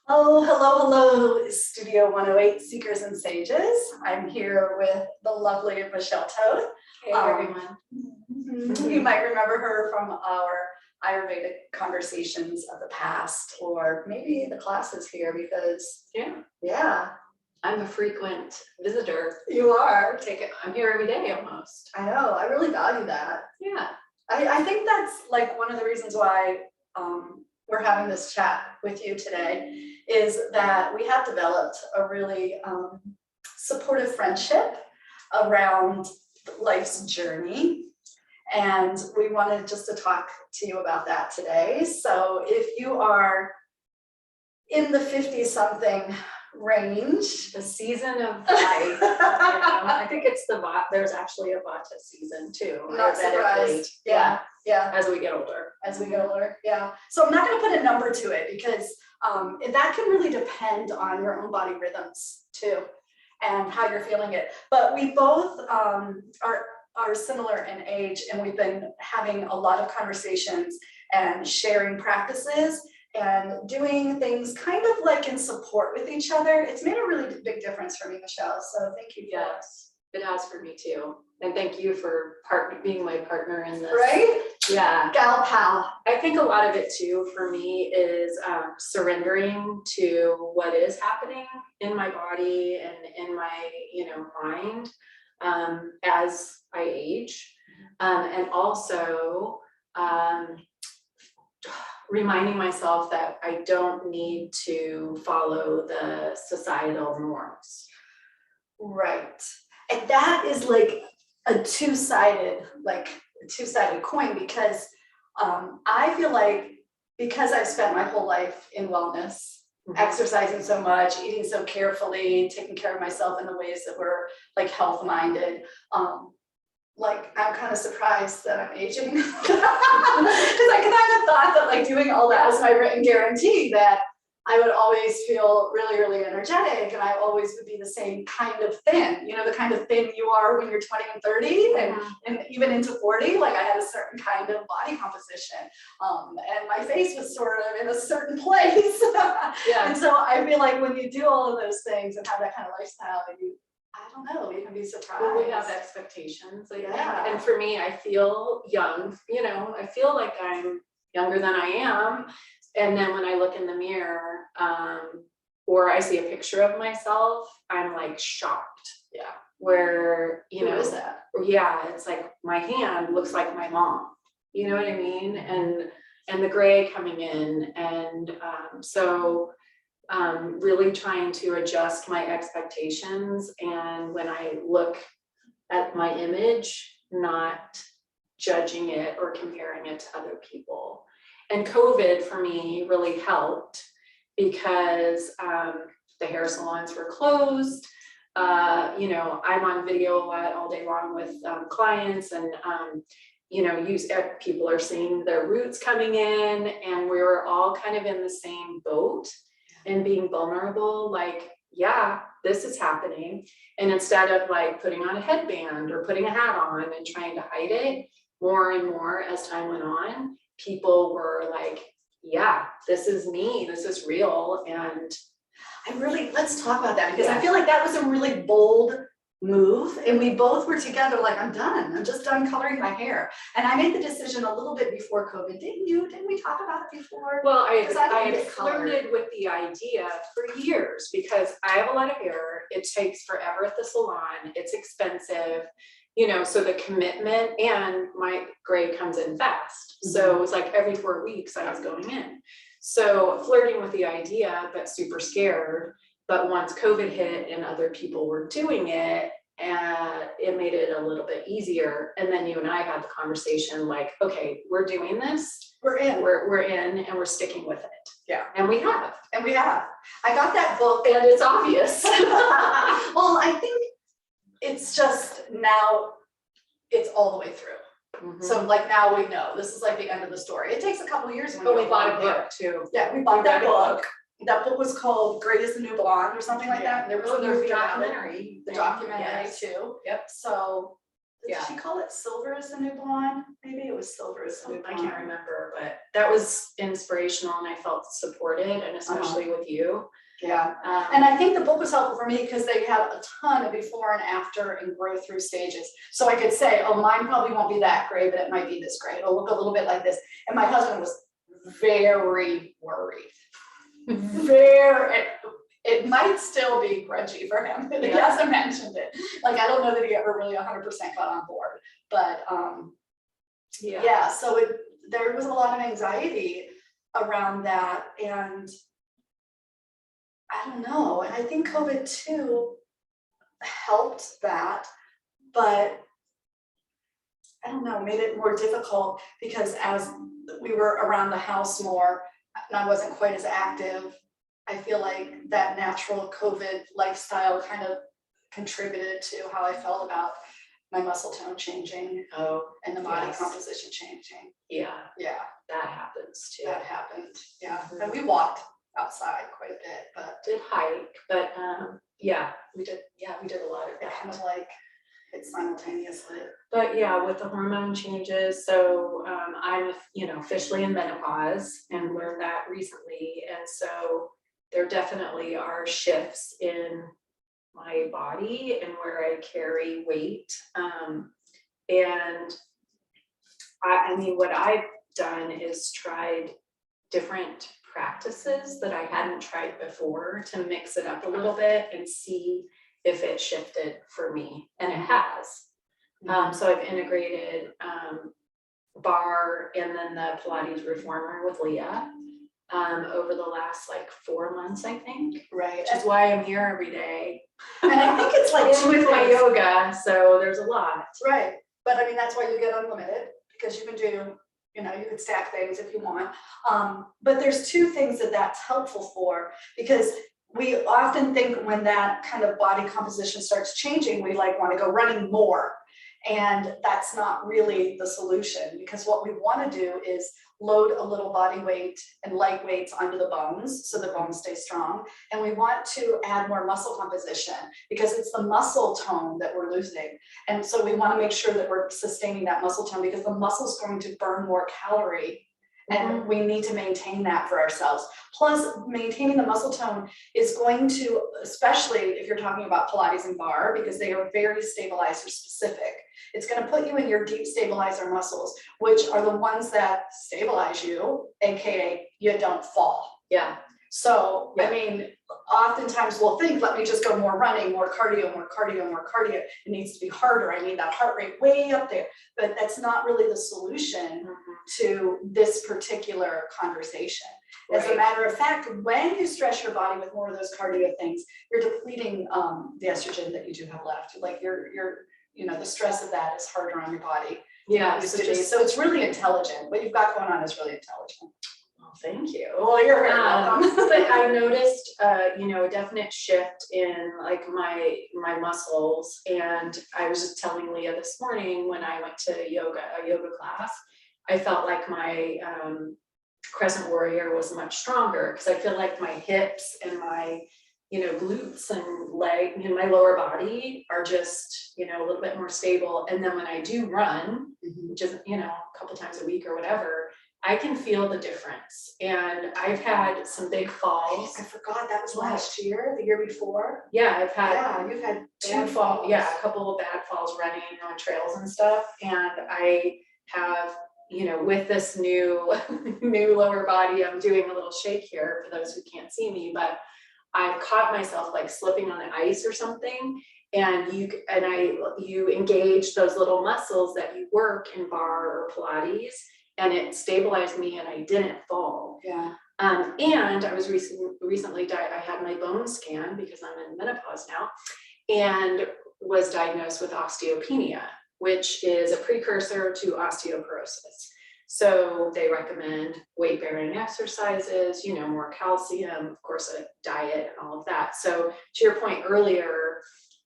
Oh, hello, Studio 108 Seekers and Sages. I'm here with the lovely Michelle Toth. Hey, everyone. You might remember her from our Ayurveda conversations of the past, or maybe the classes here because, yeah, I'm a frequent visitor. you are. I'm here every day almost. I know, I really value that. Yeah. I think that's like one of the reasons why we're having this chat with you today, is that we have developed a really supportive friendship around life's journey. And we wanted just to talk to you about that today. So if you are in the 50-something range, The season of life. I think it's there's actually a Vata season too. not surprised. Yeah. As we get older. As we get older, yeah. So I'm not going to put a number to it because that can really depend on your own body rhythms too, and how you're feeling it. But we both are similar in age, and we've been having a lot of conversations and sharing practices and doing things kind of like in support with each other. It's made a really big difference for me, Michelle. So thank you. Yes, it has for me too. And thank you for being my partner in this. Right? Yeah. Gal pal. I think a lot of it too for me is surrendering to what is happening in my body and in my mind as I age, and also reminding myself that I don't need to follow the societal norms. Right. And that is like a two-sided coin, because I feel like, because I've spent my whole life in wellness, exercising so much, eating so carefully, taking care of myself in the ways that were like health-minded, like I'm kind of surprised that I'm aging, because I kind of thought that like doing all that was my written guarantee that I would always feel really, really energetic, and I always would be the same kind of thin, the kind of thin you are when you're 20 and 30 and even into 40. Like I had a certain kind of body composition, and my face was sort of in a certain place. And so I feel like when you do all of those things and have that kind of lifestyle, I don't know, you can be surprised. Well, we have expectations, I think. And for me, I feel young, I feel like I'm younger than I am. And then when I look in the mirror, or I see a picture of myself, I'm like shocked. Yeah. Where, Who is that? Yeah, it's like my hand looks like my mom. You know what I mean? And the gray coming in. And so really trying to adjust my expectations. And when I look at my image, not judging it or comparing it to other people. And COVID for me really helped because the hair salons were closed. I'm on video a lot all day long with clients, and people are seeing their roots coming in, and we were all kind of in the same boat and being vulnerable, like, yeah, this is happening. And instead of like putting on a headband or putting a hat on and trying to hide it, more and more as time went on, people were like, yeah, this is me, this is real. And let's talk about that, because I feel like that was a really bold move, and we both were together like, I'm just done coloring my hair. And I made the decision a little bit before COVID. Didn't we talk about it before? Well, I had flirted with the idea for years because I have a lot of hair. It takes forever at the salon. It's expensive. So the commitment, and my gray comes in fast. So it was like every 4 weeks I was going in. So flirting with the idea, but super scared. But once COVID hit and other people were doing it, it made it a little bit easier. And then you and I had the conversation like, okay, we're doing this. We're in and we're sticking with it. Yeah. And we have. I got that book, and it's obvious. Well, I think it's just now it's all the way through. So like now we know this is like the end of the story. It takes a couple of years. But we bought a book too. Yeah, we bought that book. That book was called Great is the New Blonde or something like that. And there was a documentary. The documentary too. Yep. So Yeah. Did she call it silver is the new blonde? Maybe it was silver is the new I blonde. can't remember, but that was inspirational and I felt supported, and especially with you. Yeah, and I think the book was helpful for me because they have a ton of before and after and growth through stages. So I could say, oh, mine probably won't be that gray, but it might be this gray. It'll look a little bit like this. And my husband was very worried. It might still be grudgy for him, but he hasn't mentioned it. Like, I don't know that he ever really 100% got on board, but yeah, so there was a lot of anxiety around that, and I don't know, and I think COVID too helped that, but I don't know, made it more difficult because as we were around the house more and I wasn't quite as active, I feel like that natural COVID lifestyle kind of contributed to how I felt about my muscle tone changing and the body composition changing. Yeah, that happens too. That happened, and we walked outside quite a bit, but did hike, but we did a lot of it that. kind of like hit simultaneously. But yeah, with the hormone changes, so I'm officially in menopause and learned that recently, and so there definitely are shifts in my body and where I carry weight, and I mean what I've done is tried different practices that I hadn't tried before to mix it up a little bit and see if it shifted for me, and it has. So I've integrated bar and then the Pilates reformer with Leah over the last like 4 months, I think. Right. Which is why I'm here every day. And I think it's like and with my yoga, so there's a lot. Right. But I mean, that's why you get unlimited, because you can do, you could stack things if you want. But there's two things that's helpful for, because we often think when that kind of body composition starts changing, we like want to go running more. And that's not really the solution, because what we want to do is load a little body weight and light weights onto the bones so the bones stay strong. And we want to add more muscle composition because it's the muscle tone that we're losing. And so we want to make sure that we're sustaining that muscle tone, because the muscle is going to burn more calorie. And we need to maintain that for ourselves. Plus, maintaining the muscle tone is going to, especially if you're talking about Pilates and bar, because they are very stabilizer specific. It's going to put you in your deep stabilizer muscles, which are the ones that stabilize you, aka you don't fall. Yeah. So, I mean, oftentimes we'll think, let me just go more running, more cardio. It needs to be harder. I need that heart rate way up there. But that's not really the solution to this particular conversation. As a matter of fact, when you stress your body with more of those cardio things, you're depleting the estrogen that you do have left. Like you're the stress of that is harder on your body. Yeah. So it's really intelligent. What you've got going on is really intelligent. Thank you. Well, you're very welcome. But I noticed, a definite shift in like my muscles, and I was just telling Leah this morning when I went to a yoga class, I felt like my crescent warrior was much stronger, because I feel like my hips and my glutes and leg and my lower body are just a little bit more stable. And then when I do run, which is a couple times a week or whatever, I can feel the difference. And I've had some big falls. I forgot that was last year, the year before. Yeah, you've had 2 falls. Yeah, a couple of bad falls running on trails and stuff. And I have, with this new lower body, I'm doing a little shake here for those who can't see me, but I caught myself like slipping on the ice or something. And you engage those little muscles that you work in bar or Pilates, and it stabilized me and I didn't fall. Yeah. And I was recently I had my bone scan because I'm in menopause now, and was diagnosed with osteopenia, which is a precursor to osteoporosis. So they recommend weight-bearing exercises, more calcium, of course, a diet and all of that. So to your point earlier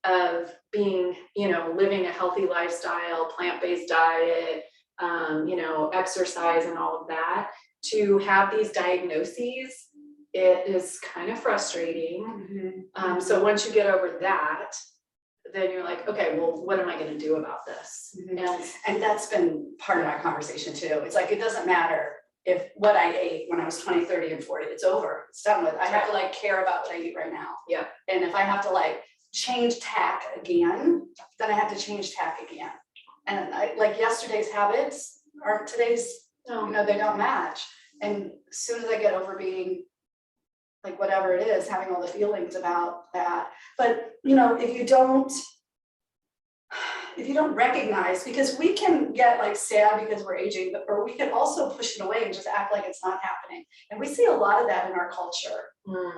of being, living a healthy lifestyle, plant-based diet, exercise and all of that, to have these diagnoses, it is kind of frustrating. So once you get over that, then you're like, okay, well, what am I going to do about this? And that's been part of my conversation too. It's like, it doesn't matter if what I ate when I was 20, 30, and 40, it's over, it's done with. I have to like care about what I eat right now. Yeah. And if I have to like change tack again, then I have to change tack again. And I, like yesterday's habits aren't today's, you know, they don't match. And as soon as I get over being like whatever it is, having all the feelings about that. But, you know, if you don't recognize, because we can get like sad because we're aging, but or we can also push it away and just act like it's not happening. And we see a lot of that in our culture.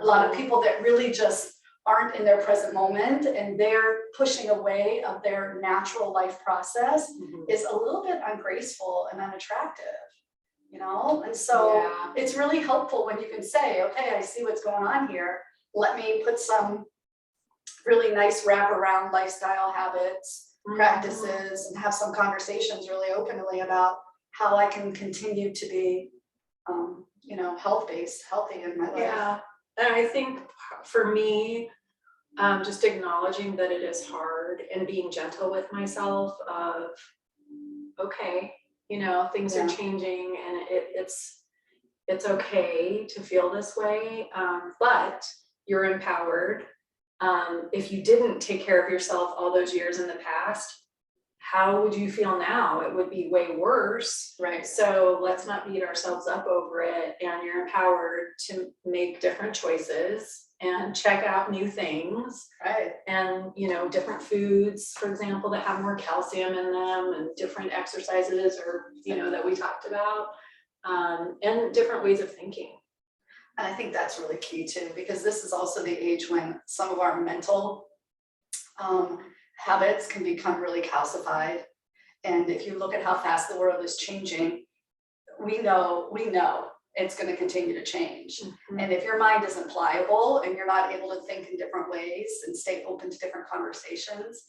A lot of people that really just aren't in their present moment, and they're pushing away of their natural life process is a little bit ungraceful and unattractive, you know? And so it's really helpful when you can say, okay, I see what's going on here. Let me put some really nice wraparound lifestyle habits, practices, and have some conversations really openly about how I can continue to be, you know, healthy in my life. Yeah, and I think for me, just acknowledging that it is hard and being gentle with myself of, okay, you know, things are changing, and it's okay to feel this way, but you're empowered. If you didn't take care of yourself all those years in the past, how would you feel now? It would be way worse. Right. So let's not beat ourselves up over it. And you're empowered to make different choices and check out new things. Right. And, you know, different foods, for example, that have more calcium in them, and different exercises, or, you know, that we talked about, and different ways of thinking. And I think that's really key too, because this is also the age when some of our mental habits can become really calcified. And if you look at how fast the world is changing, we know it's going to continue to change. And if your mind isn't pliable and you're not able to think in different ways and stay open to different conversations,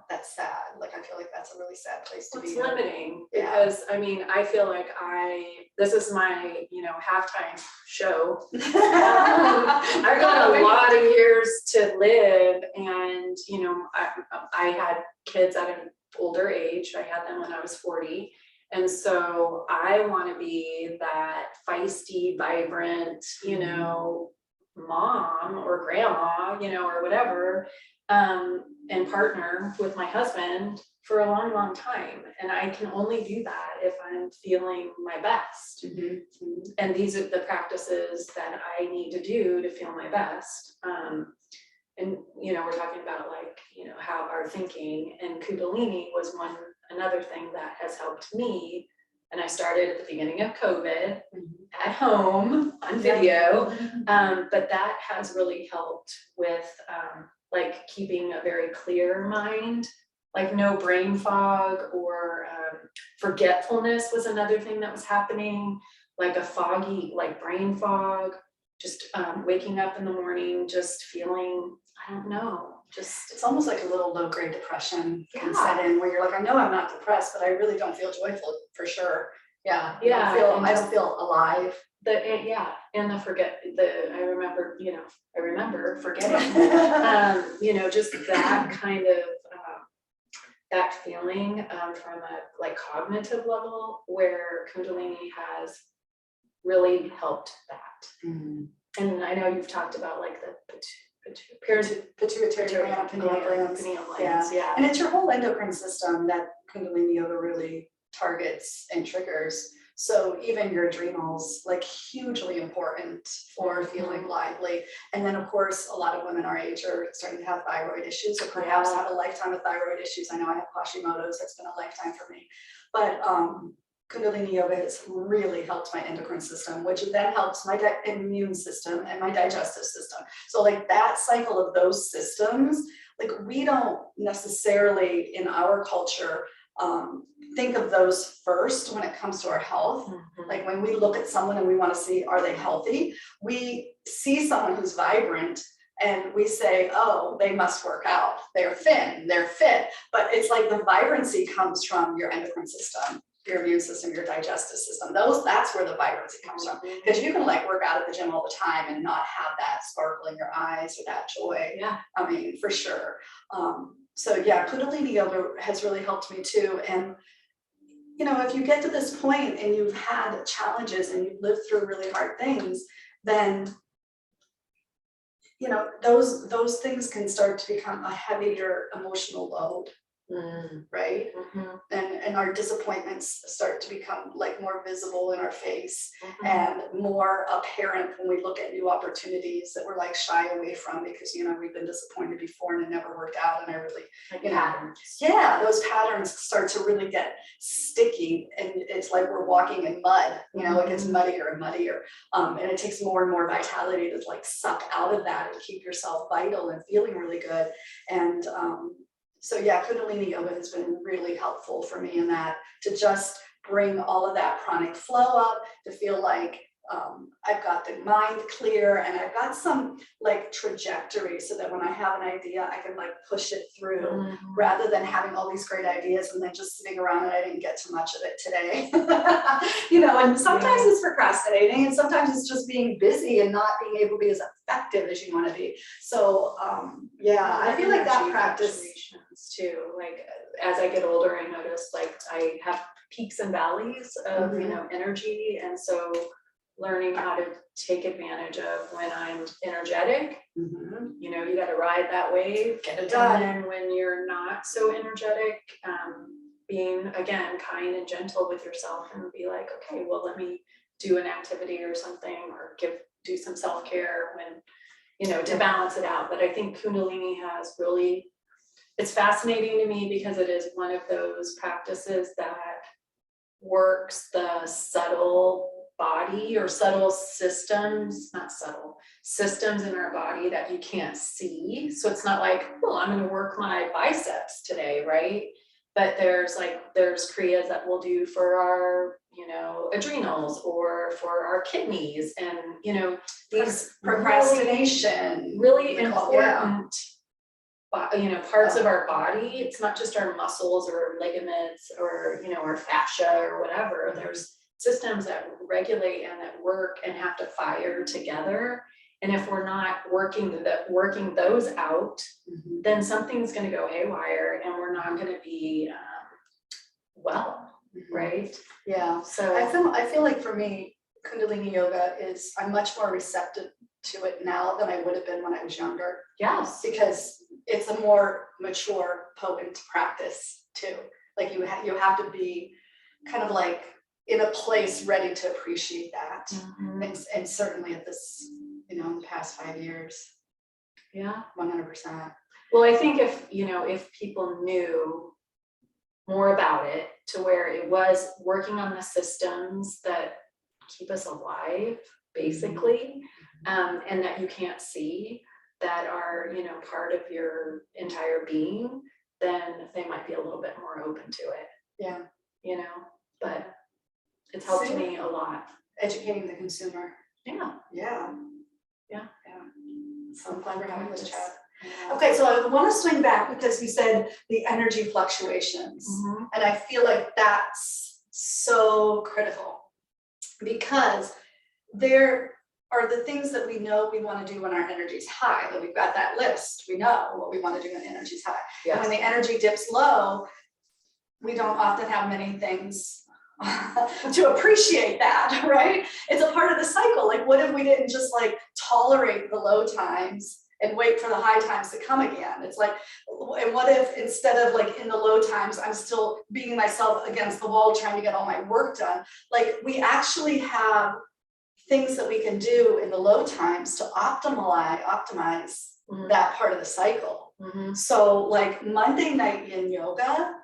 that's sad. Like, I feel like that's a really sad place to be. It's limiting, because I mean, I feel like this is my, you know, halftime show. I've got a lot of years to live, and, you know, I had kids at an older age. I had them when I was 40. And so I want to be that feisty, vibrant, you know, mom or grandma, you know, or whatever, and partner with my husband for a long, long time. And I can only do that if I'm feeling my best. And these are the practices that I need to do to feel my best. And, you know, we're talking about, like, you know, how our thinking, and Kundalini was another thing that has helped me. And I started at the beginning of COVID at home on video, but that has really helped with like keeping a very clear mind, like no brain fog, or forgetfulness was another thing that was happening, like a foggy, like brain fog, just waking up in the morning, just feeling, I don't know, just, it's almost like a little low-grade depression can set in, where you're like, I know I'm not depressed, but I really don't feel joyful for sure. I don't feel alive. And I remember forgetting, you know, just that kind of, that feeling from a like cognitive level, where Kundalini has really helped that. And I know you've talked about like the pituitary gland, pineal glands, and it's your whole endocrine system that Kundalini yoga really targets and triggers. So even your adrenals, like, hugely important for feeling lively. And then of course, a lot of women our age are starting to have thyroid issues, or perhaps have a lifetime of thyroid issues. I know I have Hashimoto's, that's been a lifetime for me. But Kundalini yoga has really helped my endocrine system, which then helps my immune system and my digestive system. So like that cycle of those systems, like, we don't necessarily in our culture think of those first when it comes to our health. Like, when we look at someone and we want to see, are they healthy? We see someone who's vibrant and we say, oh, they must work out. They're thin, they're fit. But it's like the vibrancy comes from your endocrine system. your immune system, your digestive system. That's where the vibrancy comes from. Because you can like work out at the gym all the time and not have that sparkle in your eyes or that joy. Yeah. I mean, for sure. So yeah, Kundalini yoga has really helped me too. And you know, if you get to this point and you've had challenges and you've lived through really hard things, then you know, those things can start to become a heavier emotional load. Right? And our disappointments start to become like more visible in our face and more apparent when we look at new opportunities that we're like shy away from because, you know, we've been disappointed before and it never worked out. And I really, you know, yeah, those patterns start to really get sticky and it's like we're walking in mud, you know, it gets muddier and muddier. And it takes more and more vitality to like suck out of that and keep yourself vital and feeling really good. And, so yeah, Kundalini yoga has been really helpful for me in that to just bring all of that pranic flow up, to feel like I've got the mind clear and I've got some like trajectory so that when I have an idea, I can like push it through rather than having all these great ideas and then just sitting around and I didn't get too much of it today. You know, and sometimes it's procrastinating and sometimes it's just being busy and not being able to be as effective as you want to be. So yeah, I feel like that practice too, like as I get older, I notice like I have peaks and valleys of, you know, energy. And so learning how to take advantage of when I'm energetic, you know, you got to ride that wave, get it done. And then when you're not so energetic, being again kind and gentle with yourself and be like, okay, well, let me do an activity or something or do some self-care when, you know, to balance it out. But I think Kundalini has really, it's fascinating to me because it is one of those practices that works the subtle body or subtle systems, not subtle, systems in our body that you can't see. So it's not like, well, I'm going to work my biceps today, right? But there's kriyas that we'll do for our, you know, adrenals or for our kidneys and, you know, these procrastination, really important, you know, parts of our body. It's not just our muscles or ligaments or, you know, our fascia or whatever. There's systems that regulate and that work and have to fire together. And if we're not working those out, then something's going to go haywire and we're not going to be well, right? Yeah. So I feel like for me, Kundalini yoga is, I'm much more receptive to it now than I would have been when I was younger. Yes. Because it's a more mature, potent practice too. Like you have to be kind of like in a place ready to appreciate that. And certainly at this, you know, in the past 5 years. Yeah. 100%. Well, I think if people knew more about it to where it was working on the systems that keep us alive, basically, and that you can't see, that are, you know, part of your entire being, then they might be a little bit more open to it. Yeah. You know, but it's helped me a lot. Educating the consumer. Yeah. Yeah. Yeah. Yeah. So I'm glad we're having this chat. Yeah. Okay, so I want to swing back because you said the energy fluctuations. And I feel like that's so critical because there are the things that we know we want to do when our energy is high, that we've got that list. We know what we want to do when energy is high. Yes. And when the energy dips low, we don't often have many things to appreciate that, right? It's a part of the cycle. Like, what if we didn't just like tolerate the low times and wait for the high times to come again? It's like, and what if instead of like in the low times, I'm still beating myself against the wall trying to get all my work done? Like, we actually have things that we can do in the low times to optimize that part of the cycle. So like Monday night yin yoga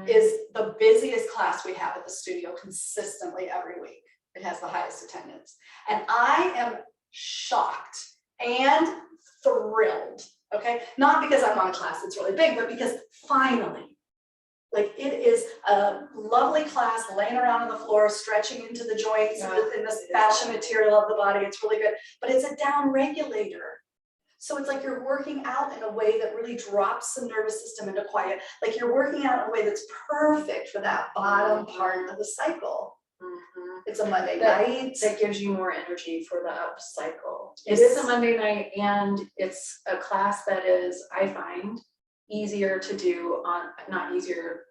is the busiest class we have at the studio consistently every week. It has the highest attendance. And I am shocked and thrilled, okay? Not because I'm on a class that's really big, but because finally, like it is a lovely class, laying around on the floor, stretching into the joints in the fascia material of the body. It's really good, but it's a down regulator. So it's like you're working out in a way that really drops the nervous system into quiet. Like you're working out in a way that's perfect for that bottom part of the cycle. It's a Monday night. That gives you more energy for the up cycle. It Yes. is a Monday night, and it's a class that is, I find, easier to do on, not easier,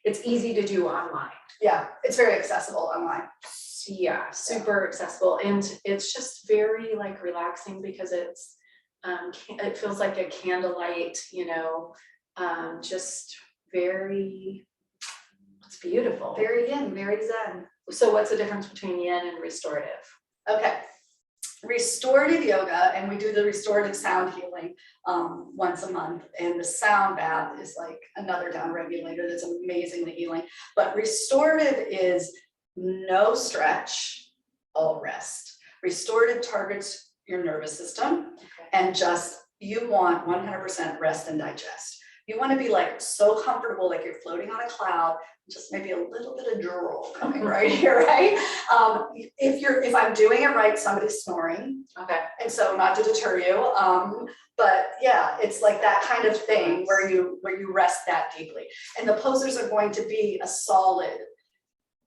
it's easy to do online. Yeah, it's very accessible online. Yeah, super accessible, and it's just very like relaxing because it's it feels like a candlelight, you know, just very, it's beautiful. Very yin, very zen. So what's the difference between yin and restorative? Okay. Restorative yoga, and we do the restorative sound healing once a month, and the sound bath is like another down regulator that's amazingly healing. But restorative is no stretch, all rest. Restorative targets your nervous system, and just you want 100% rest and digest. You want to be like so comfortable, like you're floating on a cloud, just maybe a little bit of drool coming right here, right? If I'm doing it right, somebody's snoring. Okay. And so not to deter you, but yeah, it's like that kind of thing where you rest that deeply. And the poses are going to be a solid,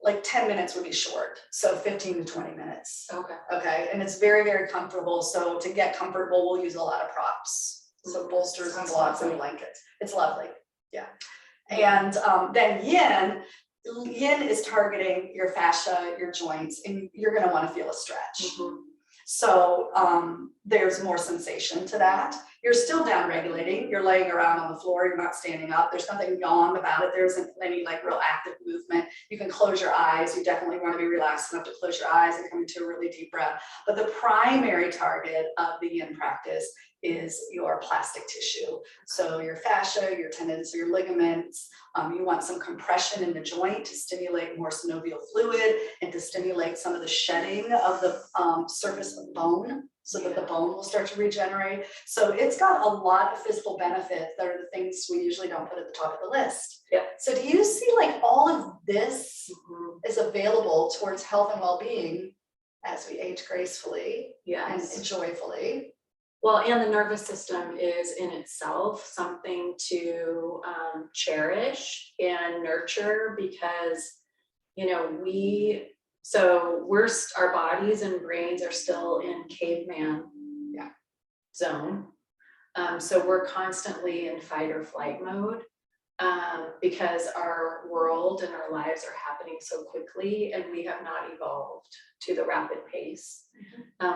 like 10 minutes would be short. So 15 to 20 minutes. Okay. Okay. And it's very, very comfortable. So to get comfortable, we'll use a lot of props. So bolsters and blocks and blankets. It's lovely. Yeah. And then yin is targeting your fascia, your joints, and you're going to want to feel a stretch. So there's more sensation to that. You're still down regulating. You're laying around on the floor. You're not standing up. There's nothing yang about it. There isn't any like real active movement. You can close your eyes. You definitely want to be relaxed enough to close your eyes and come into a really deep breath. But the primary target of the yin practice is your plastic tissue. So your fascia, your tendons, your ligaments. You want some compression in the joint to stimulate more synovial fluid and to stimulate some of the shedding of the surface of bone so that the bone will start to regenerate. So it's got a lot of physical benefits that are the things we usually don't put at the top of the list. Yeah. So do you see like all of this is available towards health and well-being as we age gracefully and joyfully? Well, and the nervous system is in itself something to cherish and nurture because, you know, our bodies and brains are still in caveman zone. So we're constantly in fight or flight mode because our world and our lives are happening so quickly and we have not evolved to the rapid pace.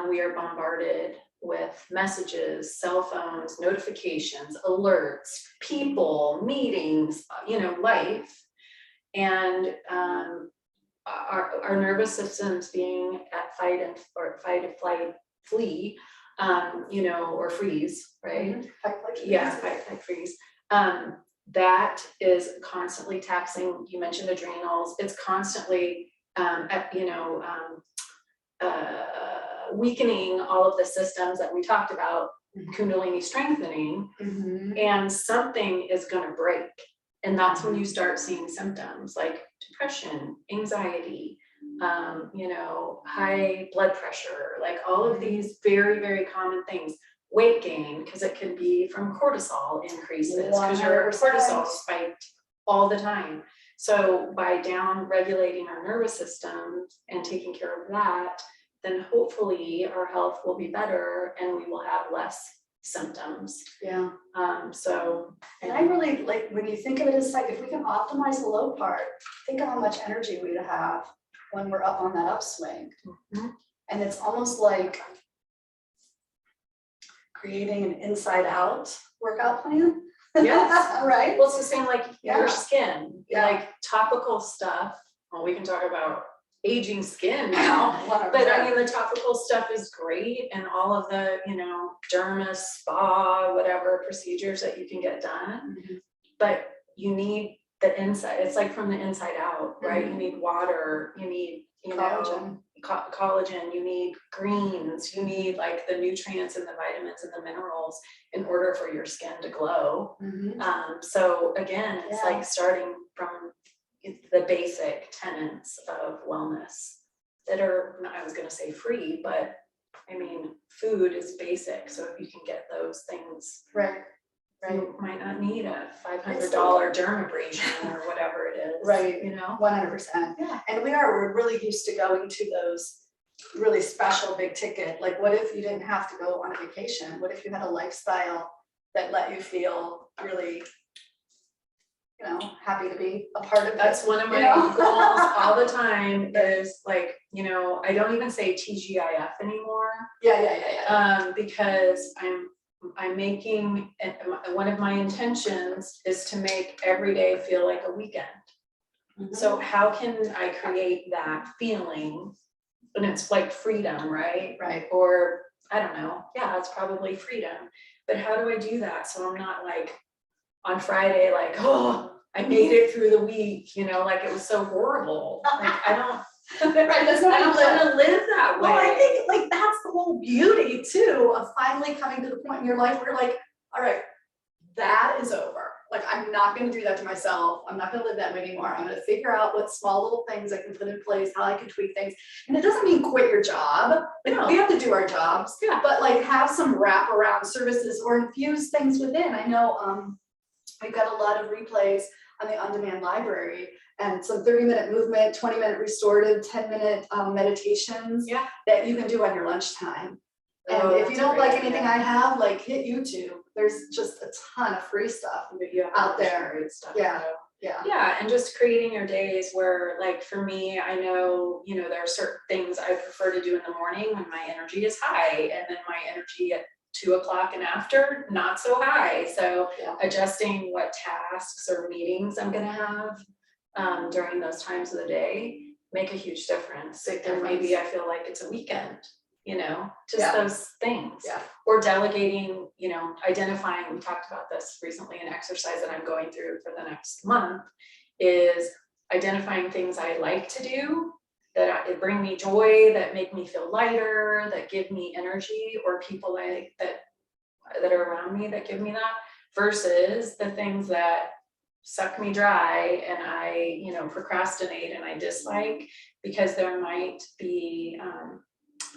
We are bombarded with messages, cell phones, notifications, alerts, people, meetings, you know, life. And our nervous system's being at fight, flight, flee, you know, or freeze, right? Fight, freeze. That is constantly taxing. You mentioned adrenals. It's constantly, weakening all of the systems that we talked about, Kundalini strengthening, and something is going to break. And that's when you start seeing symptoms like depression, anxiety, you know, high blood pressure, like all of these very, very common things. Weight gain, because it can be from cortisol increases, because your cortisol spiked all the time. So by down regulating our nervous system and taking care of that, then hopefully our health will be better and we will have less symptoms. Yeah. And I really like when you think of it as like, if we can optimize the low part, think of how much energy we'd have when we're up on that upswing. And it's almost like creating an inside out workout plan. Yes. Right. Well, it's the same like your skin, like topical stuff. Well, we can talk about aging skin now, but I mean, the topical stuff is great, and all of the, you know, derma, spa, whatever procedures that you can get done, but you need the inside. It's like from the inside out, right? You need water, you need, you know, collagen, you need greens, you need like the nutrients and the vitamins and the minerals in order for your skin to glow. So again, it's like starting from the basic tenets of wellness that are, I was going to say free, but I mean, food is basic, so if you can get those things, Right. you might not need a $500 dermabrasion or whatever it is. Right. You know? 100%. Yeah. And we're really used to going to those really special big ticket. Like, what if you didn't have to go on a vacation? What if you had a lifestyle that let you feel really, you know, happy to be a part of? That's one of my goals all the time is like, you know, I don't even say TGIF anymore. Yeah. Because I'm making, one of my intentions is to make every day feel like a weekend. Mm-hmm. So how can I create that feeling? And it's like freedom, right? Right. Or I don't know. Yeah, it's probably freedom. But how do I do that? So I'm not like on Friday, like, oh, I made it through the week, you know, like it was so horrible. Like I don't, Right, that's not I don't want to live that way. Well, I think like that's the whole beauty too of finally coming to the point in your life where you're like, all right, that is over. Like, I'm not going to do that to myself. I'm not going to live that way anymore. I'm going to figure out what small little things I can put in place, how I can tweak things. And it doesn't mean quit your job. Like, No. we have to do our jobs, Yeah. but like have some wraparound services or infuse things within. I know we've got a lot of replays on the on-demand library and some 30-minute movement, 20-minute restorative, 10-minute meditations that you can do on your lunchtime. And if you don't like anything I have, like hit YouTube. There's just a ton of free stuff out there. Stuff, Yeah. And just creating your days where, like, for me, I know, you know, there are certain things I prefer to do in the morning when my energy is high, and then my energy at 2 o'clock and after, not so high. So adjusting what tasks or meetings I'm going to have during those times of the day make a huge difference. And maybe I feel like it's a weekend, you know, just those things. Or delegating, you know, identifying, we talked about this recently, an exercise that I'm going through for the next month is identifying things I like to do that bring me joy, that make me feel lighter, that give me energy, or people that are around me that give me that, versus the things that suck me dry and I, you know, procrastinate and I dislike, because there might be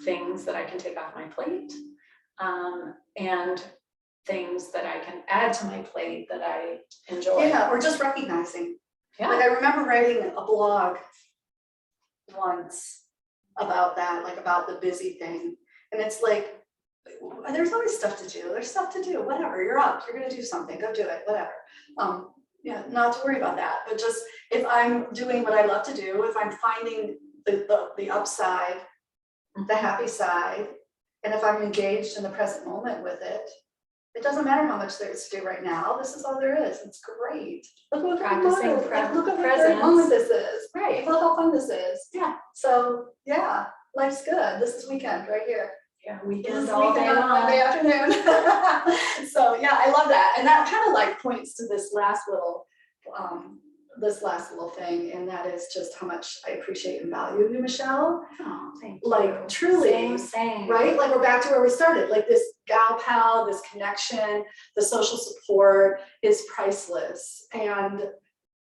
things that I can take off my plate and things that I can add to my plate that I enjoy. Yeah, or just recognizing. Like, I remember writing a blog once about that, like about the busy thing. And it's like, there's always stuff to do. There's stuff to do, whatever, you're up, you're gonna do something, go do it, whatever. Not to worry about that, but just if I'm doing what I love to do, if I'm finding the upside, the happy side, and if I'm engaged in the present moment with it, it doesn't matter how much there is to do right now. This is all there is. It's great. Look what Practicing look at what presence. great moment this is. Right. Look how fun this is. Yeah. So yeah, life's good. This is weekend right here. Yeah, This weekend is all day weekend on long. Monday afternoon. So yeah, I love that, and that kind of like points to this last little thing, and that is just how much I appreciate and value you, Michelle. Oh, thank Like, you. truly, Same. right? Like, we're back to where we started. Like, this gal pal, this connection, the social support is priceless. And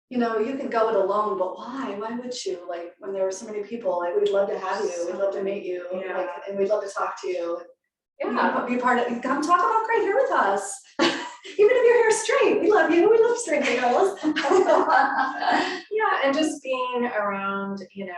you know, you can go it alone, but why? Why would you? Like, when there were so many people, like, we'd love to have you, we'd love to meet you, like, and we'd love to talk to you. Yeah, be part of. Come talk about gray hair with us. Even if your hair's straight, we love you. We love straight girls. Yeah, and just being around, you know,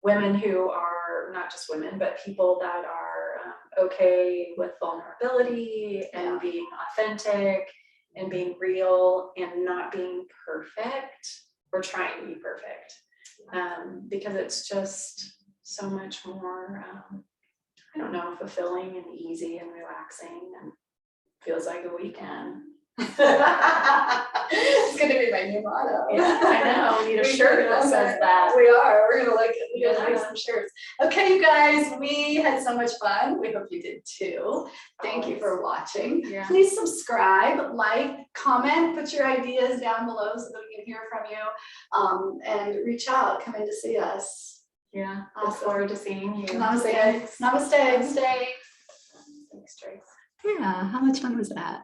women who are not just women, but people that are okay with vulnerability and being authentic and being real and not being perfect or trying to be perfect, because it's just so much more, I don't know, fulfilling and easy and relaxing and feels like a weekend. It's gonna be my new motto. Yeah, I know. We need a shirt that says that. We are. We're gonna make some shirts. Okay, you guys, we had so much fun. We hope you did too. Thank you for watching. Yeah. Please subscribe, like, comment, put your ideas down below so that we can hear from you. And reach out, come in to see us. Yeah. Look forward to seeing you. Namaste. Thanks. Namaste. Namaste. Thanks, Trace. Yeah, how much fun was that?